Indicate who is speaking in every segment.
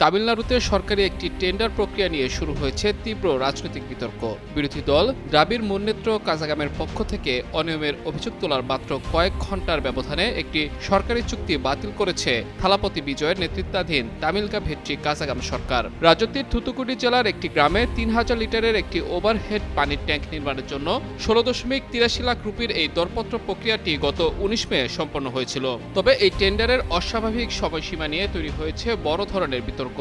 Speaker 1: তামিলনাড়ুতে সরকারি একটি টেন্ডার প্রক্রিয়া নিয়ে শুরু হয়েছে তীব্র রাজনৈতিক বিতর্ক। বিরোধী দল দ্রাবিড় মুন্নেত্র কাজাগামের পক্ষ থেকে অনিয়মের অভিযোগ তোলার মাত্র কয়েক ঘণ্টার ব্যবধানে একটি সরকারি চুক্তি বাতিল করেছে থালাপতি বিজয়ের নেতৃত্বাধীন তামিলকা ভেট্রি কাজাগাম সরকার। রাজ্যটির থুতুকুডি জেলার একটি গ্রামে ৩,০০০ লিটারের একটি ওভারহেড পানির ট্যাঙ্ক নির্মাণের জন্য ১৬.৮৩ লাখ রুপির এই দরপত্র প্রক্রিয়াটি গত ১৯ মে সম্পন্ন হয়েছিল। তবে এই টেন্ডারের অস্বাভাবিক সময়সীমা নিয়ে তৈরি হয়েছে বড় ধরনের বিতর্ক।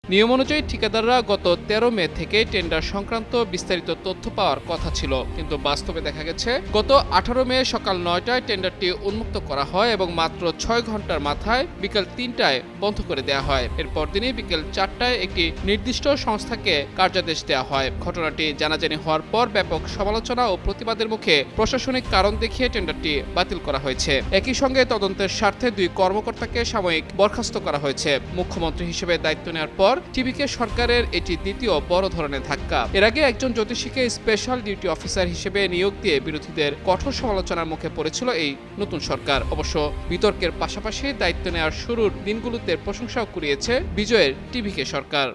Speaker 1: নিয়ম অনুযায়ী ঠিকাদাররা গত ১৩ মে থেকে টেন্ডার সংক্রান্ত বিস্তারিত তথ্য পাওয়ার কথা ছিল, কিন্তু বাস্তবে দেখা গেছে গত ১৮ মে সকাল ৯টায় টেন্ডারটি উন্মুক্ত করা হয় এবং মাত্র ৬ ঘন্টার মাথায় বিকেল ৩টায় বন্ধ করে দেওয়া হয়। এরপর দিনই বিকেল ৪টায় একটি নির্দিষ্ট সংস্থাকে কার্যাদেশ দেওয়া হয়। ঘটনাটি জানাজানি হওয়ার পর ব্যাপক সমালোচনা ও প্রতিবাদের মুখে প্রশাসনিক কারণ দেখিয়ে টেন্ডারটি বাতিল করা হয়েছে। একই সঙ্গে তদন্তের স্বার্থে ২ কর্মকর্তাকে সাময়িক বরখাস্ত করা হয়েছে। মুখ্যমন্ত্রী হিসেবে দায়িত্ব নেওয়ার পর টিভিকে সরকারের এটি দ্বিতীয় বড় ধরনের ধাক্কা। এর আগে একজন জ্যোতিষীকে স্পেশাল ডিউটি অফিসার হিসেবে নিয়োগ দিয়ে বিরোধীদের কঠোর সমালোচনার মুখে পড়েছিল এই নতুন সরকার। অবশ্য বিতর্কের পাশাপাশি দায়িত্ব নেওয়ার শুরুর দিনগুলোতে প্রশংসাও কুড়িয়েছে বিজয়ের টিভিকে সরকার।